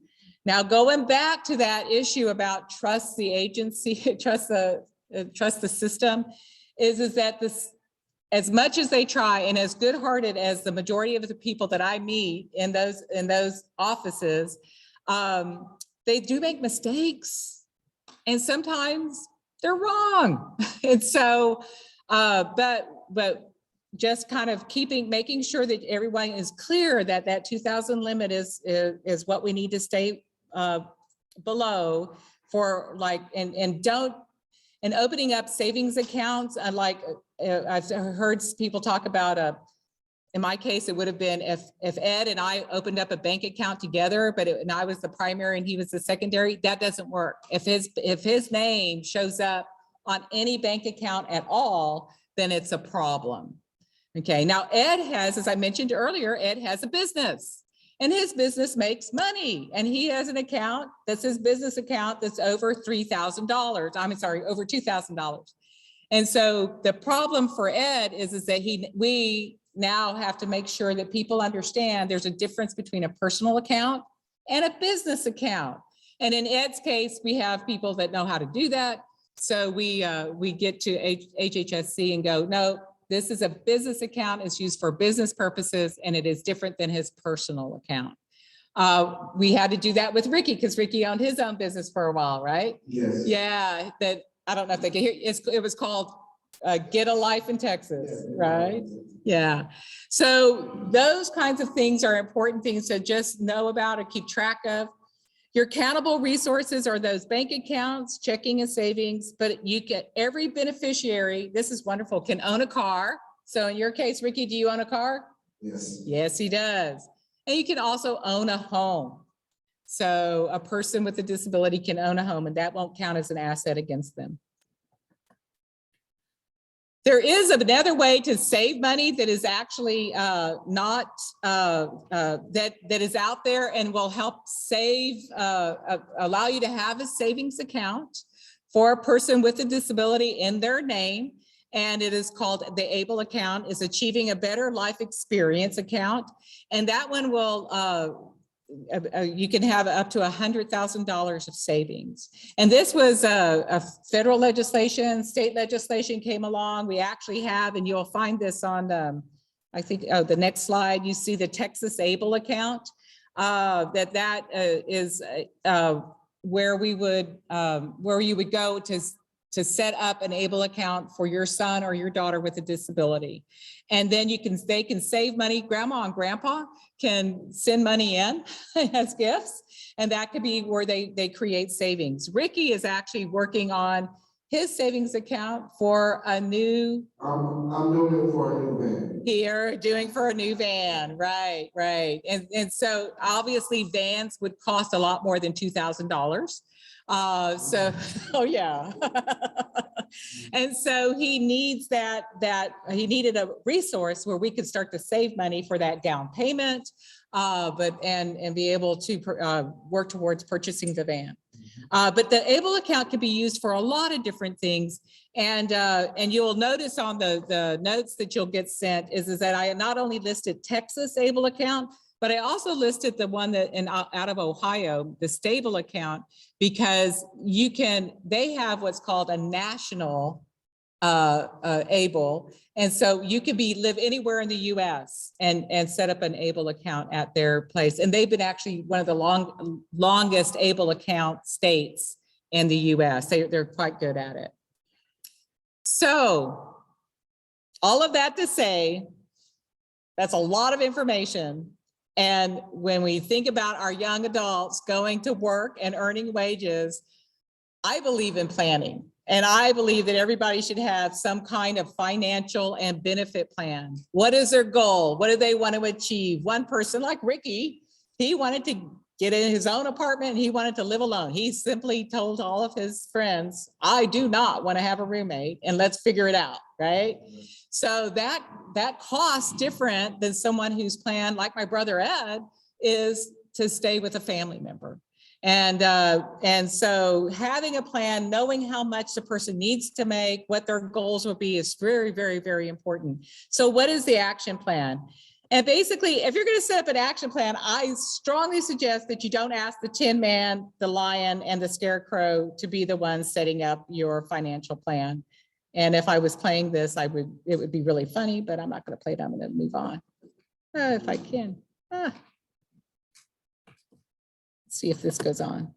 S2: Now, going back to that issue about trust the agency, trust the system, is that this, as much as they try and as good-hearted as the majority of the people that I meet in those offices, they do make mistakes, and sometimes they're wrong. And so, but just kind of making sure that everyone is clear that that 2,000 limit is what we need to stay below for, like, and opening up savings accounts. Like I've heard people talk about, in my case, it would have been if Ed and I opened up a bank account together, and I was the primary and he was the secondary, that doesn't work. If his name shows up on any bank account at all, then it's a problem. Okay, now Ed has, as I mentioned earlier, Ed has a business and his business makes money, and he has an account that's his business account that's over $3,000. I'm sorry, over $2,000. And so the problem for Ed is that we now have to make sure that people understand there's a difference between a personal account and a business account. And in Ed's case, we have people that know how to do that. So we get to HHSC and go, no, this is a business account. It's used for business purposes, and it is different than his personal account. We had to do that with Ricky because Ricky owned his own business for a while, right?
S5: Yes.
S2: Yeah, that I don't know if they can hear. It was called Get a Life in Texas, right? Yeah. So those kinds of things are important things to just know about or keep track of. Your accountable resources are those bank accounts, checking and savings, but you get every beneficiary, this is wonderful, can own a car. So in your case, Ricky, do you own a car?
S5: Yes.
S2: Yes, he does. And you can also own a home. So a person with a disability can own a home, and that won't count as an asset against them. There is another way to save money that is actually not, that is out there and will help save, allow you to have a savings account for a person with a disability in their name. And it is called the ABLE account, is Achieving a Better Life Experience account. And that one will, you can have up to $100,000 of savings. And this was a federal legislation, state legislation came along. We actually have, and you'll find this on, I think, the next slide, you see the Texas ABLE account, that is where we would, where you would go to set up an ABLE account for your son or your daughter with a disability. And then they can save money. Grandma and grandpa can send money in as gifts, and that could be where they create savings. Ricky is actually working on his savings account for a new.
S5: I'm doing it for a new van.
S2: You're doing for a new van, right, right. And so obviously vans would cost a lot more than $2,000. So, oh yeah. And so he needs he needed a resource where we could start to save money for that down payment, and be able to work towards purchasing the van. But the ABLE account can be used for a lot of different things. And you'll notice on the notes that you'll get sent is that I not only listed Texas ABLE account, but I also listed the one that out of Ohio, the stable account, because they have what's called a national ABLE. And so you can live anywhere in the US and set up an ABLE account at their place. And they've been actually one of the longest ABLE account states in the US. They're quite good at it. So all of that to say, that's a lot of information. And when we think about our young adults going to work and earning wages, I believe in planning. And I believe that everybody should have some kind of financial and benefit plan. What is their goal? What do they want to achieve? One person like Ricky, he wanted to get in his own apartment and he wanted to live alone. He simply told all of his friends, I do not want to have a roommate and let's figure it out, right? So that costs different than someone whose plan, like my brother Ed, is to stay with a family member. And so having a plan, knowing how much the person needs to make, what their goals will be is very, very, very important. So what is the action plan? And basically, if you're going to set up an action plan, I strongly suggest that you don't ask the Tin Man, the Lion, and the Scarecrow to be the ones setting up your financial plan. And if I was playing this, it would be really funny, but I'm not going to play it. I'm going to move on if I can. Let's see if this goes on.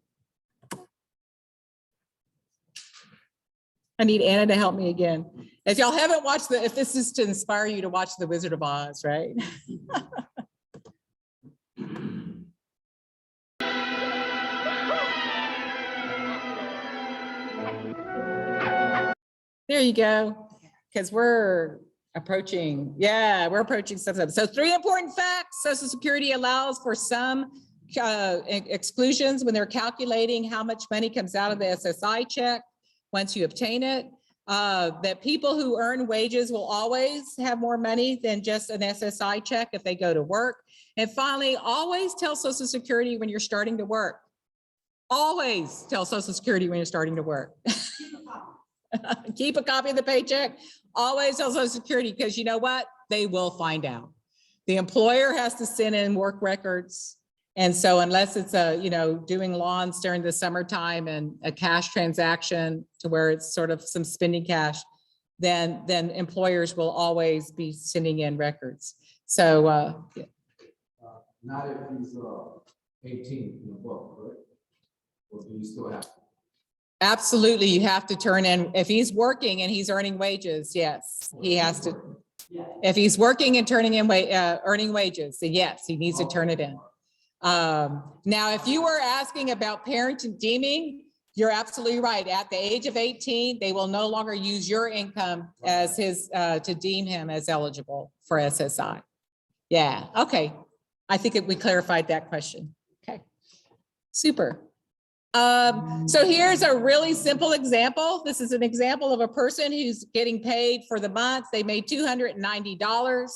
S2: I need Anna to help me again. If y'all haven't watched if this is to inspire you to watch The Wizard of Oz, right? There you go. Because we're approaching some. So 3 important facts. Social Security allows for some exclusions when they're calculating how much money comes out of the SSI check once you obtain it. That people who earn wages will always have more money than just an SSI check if they go to work. And finally, always tell Social Security when you're starting to work. Always tell Social Security when you're starting to work. Keep a copy of the paycheck. Always tell Social Security, because you know what? They will find out. The employer has to send in work records. And so unless it's doing lawns during the summertime and a cash transaction to where it's sort of some spending cash, then employers will always be sending in records. So
S9: not if he's 18 and above, correct? Or do you still have to?
S2: Absolutely, you have to turn in, if he's working and he's earning wages, yes, he has to. If he's working and turning in earning wages, then yes, he needs to turn it in. Now, if you were asking about parent deeming, you're absolutely right. At the age of 18, they will no longer use your income as his to deem him as eligible for SSI. Yeah, okay. I think we clarified that question. Okay, super. So here's a really simple example. This is an example of a person who's getting paid for the month. They made $290.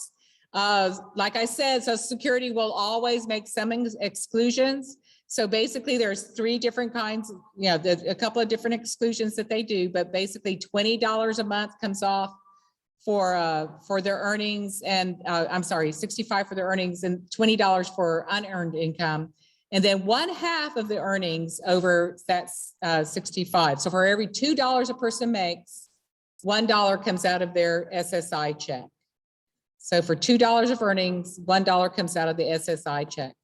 S2: Like I said, Social Security will always make some exclusions. So basically there's 3 different kinds, a couple of different exclusions that they do, but basically $20 a month comes off for their earnings, and I'm sorry, $65 for their earnings and $20 for unearned income. And then 1/2 of the earnings over that's 65. So for every $2 a person makes, $1 comes out of their SSI check. So for $2 of earnings, $1 comes out of the SSI check.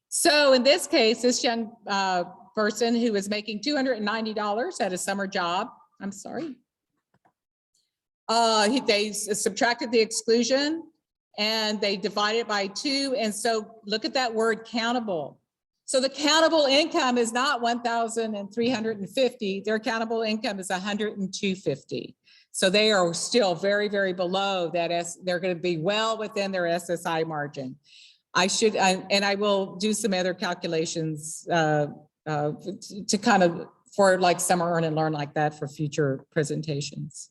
S2: So in this case, this young person who is making $290 at a summer job, I'm sorry. They subtracted the exclusion and they divided it by 2. And so look at that word countable. So the countable income is not $1,350. Their countable income is $102.50. So they are still very, very below that. They're going to be well within their SSI margin. I will do some other calculations to kind of for like summer earn and learn like that for future presentations.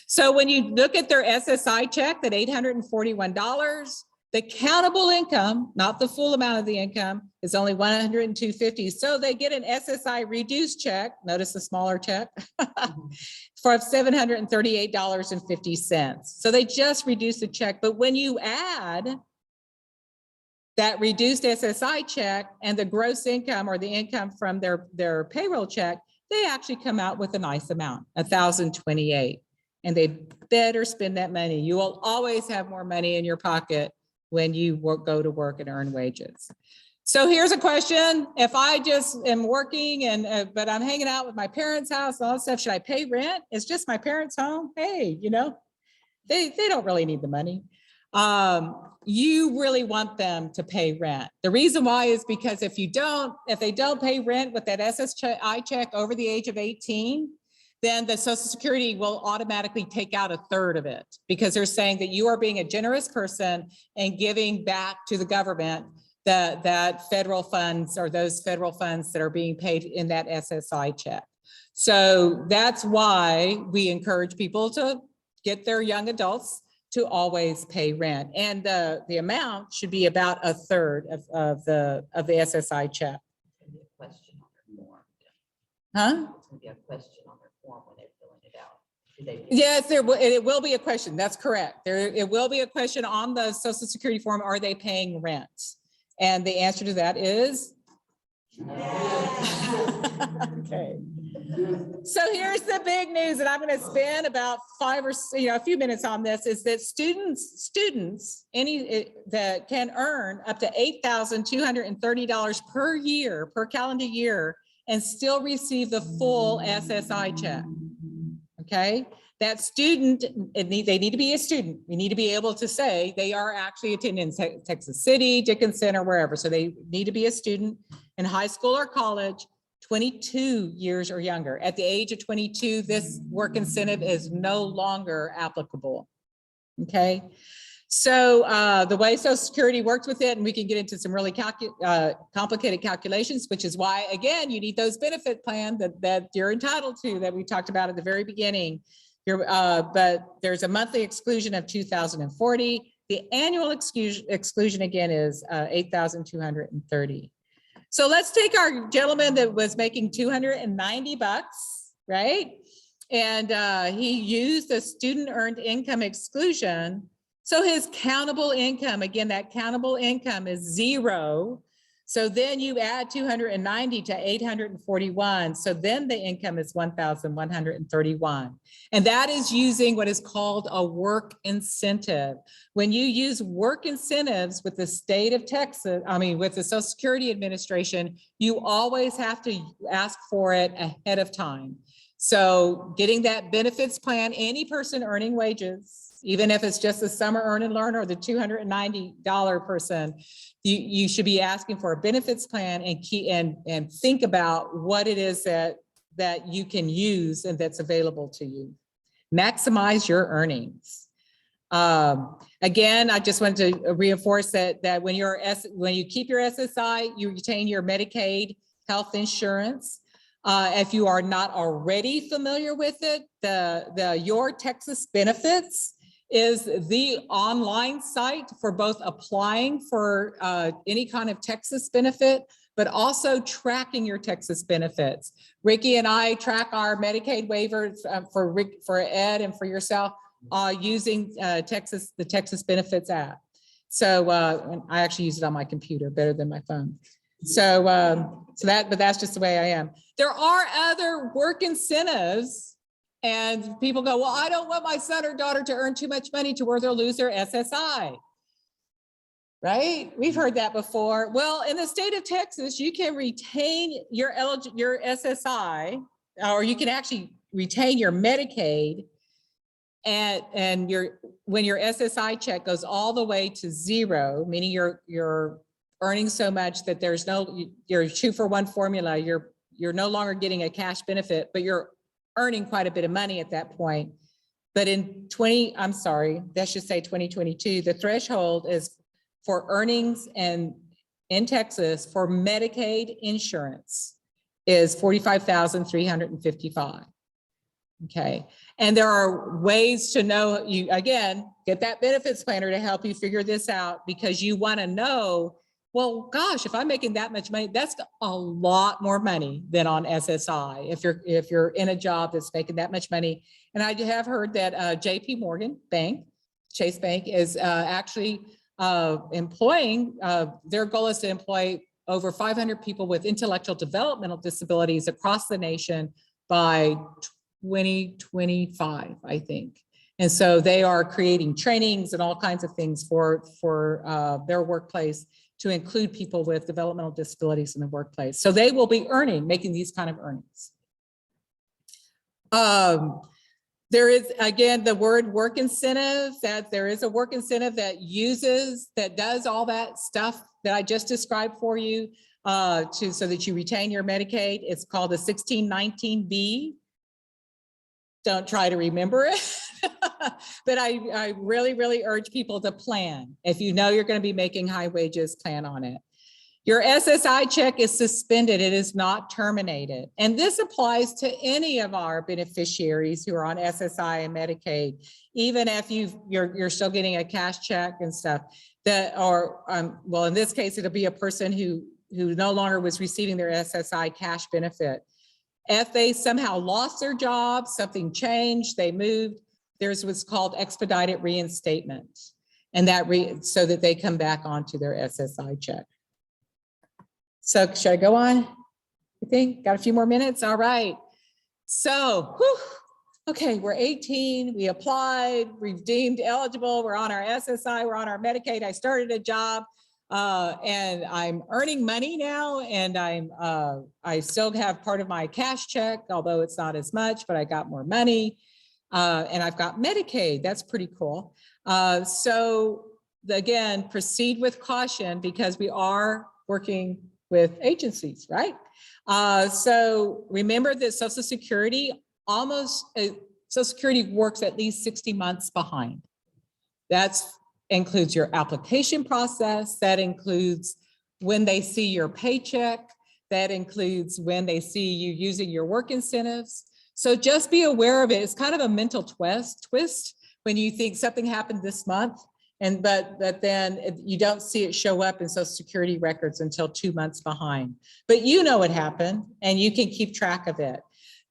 S2: So when you look at their SSI check, that $841, the countable income, not the full amount of the income, is only $102.50. So they get an SSI reduced check, notice the smaller check, for $738.50. So they just reduced the check. But when you add that reduced SSI check and the gross income or the income from their payroll check, they actually come out with a nice amount, $1,028. And they better spend that money. You will always have more money in your pocket when you go to work and earn wages. So here's a question. If I just am working but I'm hanging out with my parents' house and all that stuff, should I pay rent? It's just my parents' home. Hey, they don't really need the money. You really want them to pay rent. The reason why is because if they don't pay rent with that SSI check over the age of 18, then the Social Security will automatically take out 1/3 of it because they're saying that you are being a generous person and giving back to the government that federal funds or those federal funds that are being paid in that SSI check. So that's why we encourage people to get their young adults to always pay rent. And the amount should be about a third of the SSI check.
S3: Question on their form.
S2: Huh?
S3: It's gonna be a question on their form when they're filling it out. Do they-
S2: Yes, it will be a question. That's correct. It will be a question on the Social Security form. Are they paying rent? And the answer to that is okay. So here's the big news, and I'm going to spend about a few minutes on this, is that students that can earn up to $8,230 per year, per calendar year, and still receive the full SSI check. Okay, that student, they need to be a student. We need to be able to say they are actually attending Texas City, Dickinson, or wherever. So they need to be a student in high school or college, 22 years or younger. At the age of 22, this work incentive is no longer applicable. Okay, so the way Social Security works with it, and we can get into some really complicated calculations, which is why, again, you need those benefit plans that you're entitled to, that we talked about at the very beginning. But there's a monthly exclusion of $2,040. The annual exclusion again is $8,230. So let's take our gentleman that was making $290, right? And he used the student earned income exclusion. So his countable income, again, that countable income is 0. So then you add 290 to 841. So then the income is 1,131. And that is using what is called a work incentive. When you use work incentives with the state of Texas, with the Social Security Administration, you always have to ask for it ahead of time. So getting that benefits plan, any person earning wages, even if it's just the summer earn and learn or the $290 person, you should be asking for a benefits plan and think about what it is that you can use and that's available to you. Maximize your earnings. Again, I just wanted to reinforce that when you keep your SSI, you retain your Medicaid health insurance. If you are not already familiar with it, the Your Texas Benefits is the online site for both applying for any kind of Texas benefit, but also tracking your Texas benefits. Ricky and I track our Medicaid waivers for Ed and for yourself using the Texas Benefits app. So I actually use it on my computer better than my phone. But that's just the way I am. There are other work incentives. And people go, well, I don't want my son or daughter to earn too much money to where they'll lose their SSI. Right? We've heard that before. Well, in the state of Texas, you can retain your SSI, or you can actually retain your Medicaid, and when your SSI check goes all the way to 0, meaning you're earning so much that there's your 2-for-1 formula, you're no longer getting a cash benefit, but you're earning quite a bit of money at that point. But in 2022, the threshold is for earnings and in Texas for Medicaid insurance is $45,355. Okay. And there are ways to know, you again, get that benefits planner to help you figure this out, because you want to know, well, gosh, if I'm making that much money, that's a lot more money than on SSI. If you're in a job that's making that much money. And I have heard that JP Morgan Bank, Chase Bank, is actually employing, their goal is to employ over 500 people with intellectual developmental disabilities across the nation by 2025, I think. And so they are creating trainings and all kinds of things for their workplace to include people with developmental disabilities in the workplace. So they will be making these kind of earnings. There is, again, the word work incentive, that there is a work incentive that does all that stuff that I just described for you so that you retain your Medicaid. It's called a 1619B. Don't try to remember it. But I really, really urge people to plan. If you know you're going to be making high wages, plan on it. Your SSI check is suspended. It is not terminated. And this applies to any of our beneficiaries who are on SSI and Medicaid, even if you're still getting a cash check and stuff well, in this case, it'll be a person who no longer was receiving their SSI cash benefit. If they somehow lost their job, something changed, they moved, there's what's called expedited reinstatement. And so that they come back onto their SSI check. So should I go on? You think? Got a few more minutes? All right. So, okay, we're 18, we applied, we've deemed eligible, we're on our SSI, we're on our Medicaid, I started a job, and I'm earning money now, and I still have part of my cash check, although it's not as much, but I got more money, and I've got Medicaid. That's pretty cool. So again, proceed with caution because we are working with agencies, right? So remember that Social Security Social Security works at least 60 months behind. That includes your application process. That includes when they see your paycheck. That includes when they see you using your work incentives. So just be aware of it. It's kind of a mental twist when you think something happened this month, but then you don't see it show up in Social Security records until 2 months behind. But you know it happened and you can keep track of it.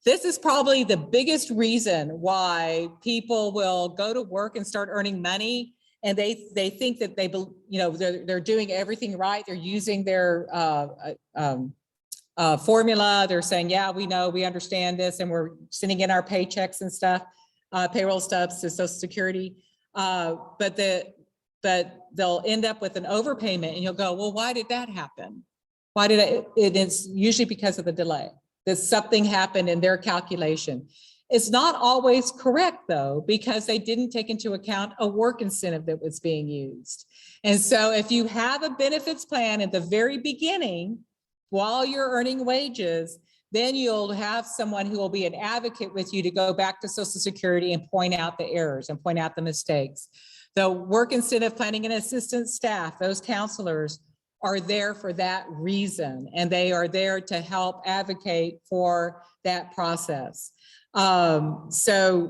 S2: This is probably the biggest reason why people will go to work and start earning money, and they think that they're doing everything right. They're using their formula. They're saying, yeah, we know, we understand this, and we're sending in our paychecks and stuff, payroll stubs to Social Security. But they'll end up with an overpayment, and you'll go, well, why did that happen? Why did it is usually because of the delay. That something happened in their calculation. It's not always correct though, because they didn't take into account a work incentive that was being used. And so if you have a benefits plan at the very beginning, while you're earning wages, then you'll have someone who will be an advocate with you to go back to Social Security and point out the errors and point out the mistakes. The work incentive planning and assistance staff, those counselors, are there for that reason, and they are there to help advocate for that process. So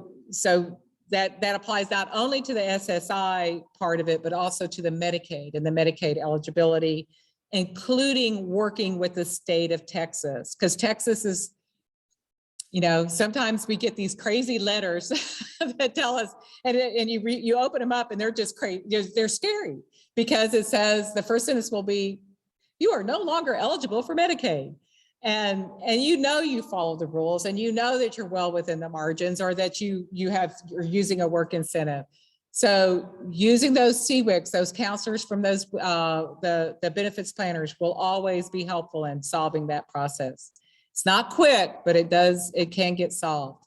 S2: that applies not only to the SSI part of it, but also to the Medicaid and the Medicaid eligibility, including working with the state of Texas, because Texas is, sometimes we get these crazy letters that tell us, and you open them up and they're just crazy, they're scary. Because it says the first sentence will be, you are no longer eligible for Medicaid. And you follow the rules, and that you're well within the margins, or that you're using a work incentive. So using those CWICs, those counselors from those the benefits planners will always be helpful in solving that process. It's not quick, but it can get solved.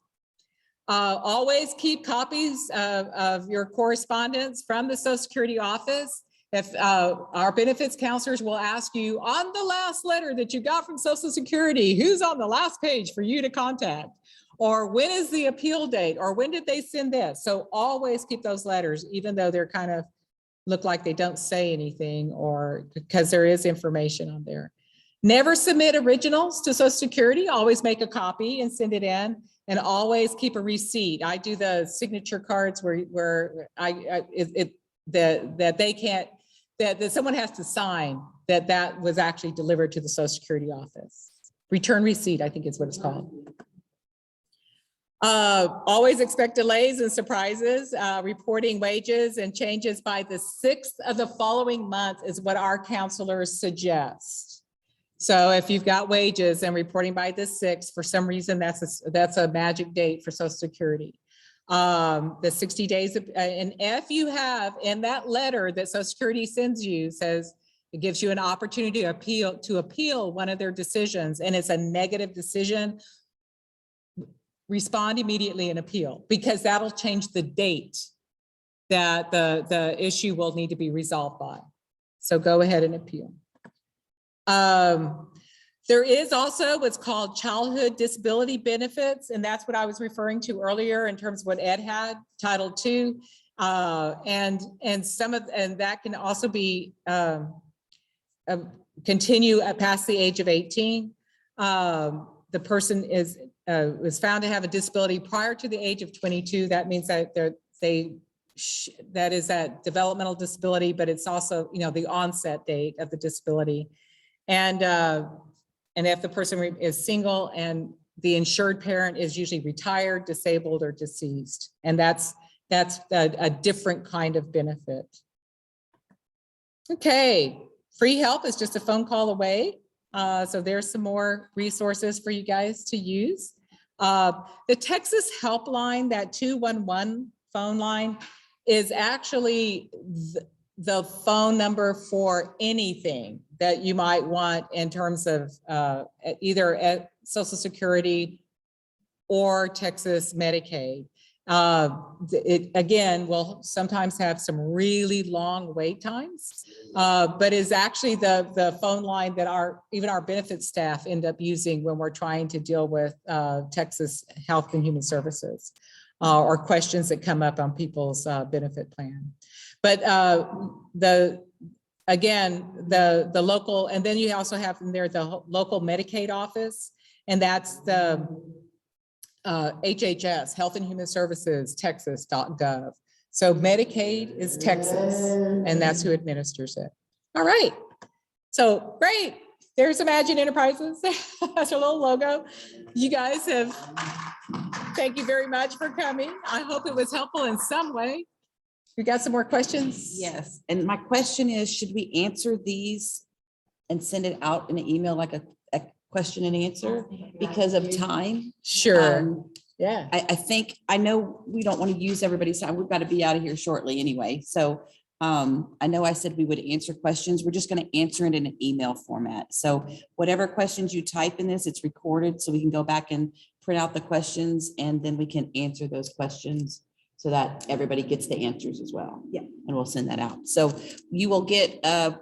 S2: Always keep copies of your correspondence from the Social Security office. If our benefits counselors will ask you on the last letter that you got from Social Security, who's on the last page for you to contact, or when is the appeal date, or when did they send this? So always keep those letters, even though they're kind of look like they don't say anything, or because there is information on there. Never submit originals to Social Security. Always make a copy and send it in, and always keep a receipt. I do the signature cards where that someone has to sign that was actually delivered to the Social Security office. Return receipt, I think is what it's called. Always expect delays and surprises. Reporting wages and changes by the 6th of the following month is what our counselors suggest. So if you've got wages and reporting by the 6th, for some reason, that's a magic date for Social Security. The 60 days, and if you have in that letter that Social Security sends you, says it gives you an opportunity to appeal one of their decisions, and it's a negative decision, respond immediately and appeal, because that'll change the date that the issue will need to be resolved by. So go ahead and appeal. There is also what's called childhood disability benefits, and that's what I was referring to earlier in terms of what Ed had, Title II, and that can also be continue past the age of 18. The person was found to have a disability prior to the age of 22. That means that that is that developmental disability, but it's also, the onset date of the disability. And if the person is single and the insured parent is usually retired, disabled, or deceased. And that's a different kind of benefit. Okay, free help is just a phone call away. So there's some more resources for you guys to use. The Texas helpline, that 211 phone line, is actually the phone number for anything that you might want in terms of either at Social Security or Texas Medicaid. It again will sometimes have some really long wait times, but is actually the phone line that even our benefits staff end up using when we're trying to deal with Texas Health and Human Services or questions that come up on people's benefit plan. But the local, and then you also have in there the local Medicaid office, and that's the HHS, Health and Human Services, Texas.gov. So Medicaid is Texas, and that's who administers it. All right. So great. There's Imagine Enterprises. That's our little logo. You guys thank you very much for coming. I hope it was helpful in some way. You got some more questions?
S10: Yes, and my question is, should we answer these and send it out in an email like a question and answer because of time?
S2: Sure. Yeah.
S10: I think, I know we don't want to use everybody's time. We've got to be out of here shortly anyway. So I know I said we would answer questions. We're just going to answer it in an email format. So whatever questions you type in this, it's recorded so we can go back and print out the questions and then we can answer those questions so that everybody gets the answers as well.
S4: Yeah.
S10: And we'll send that out. So you will get a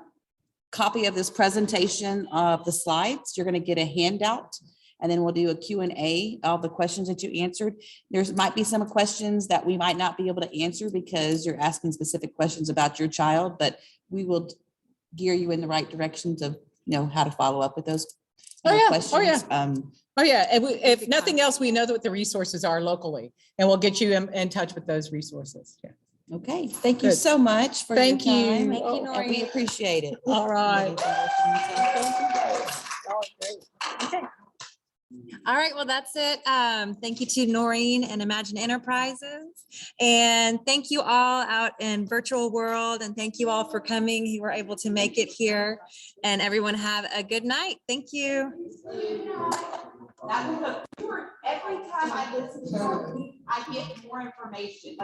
S10: copy of this presentation of the slides. You're going to get a handout, and then we'll do a Q&A of the questions that you answered. There's might be some questions that we might not be able to answer because you're asking specific questions about your child, but we will gear you in the right directions of, how to follow up with those questions.
S2: Oh yeah. Oh yeah, and if nothing else, we know what the resources are locally, and we'll get you in touch with those resources. Yeah.
S10: Okay, thank you
S2: Good.
S10: so much for your
S2: Thank you.
S10: time.
S1: Thank you,
S10: And we
S1: Norine.
S10: appreciate it.
S2: All right.
S1: All right, well, that's it. Thank you to Norine and Imagine Enterprises. And thank you all out in virtual world. And thank you all for coming who were able to make it here. And everyone have a good night. Thank you.
S10: Every time I listen to you, I get more information.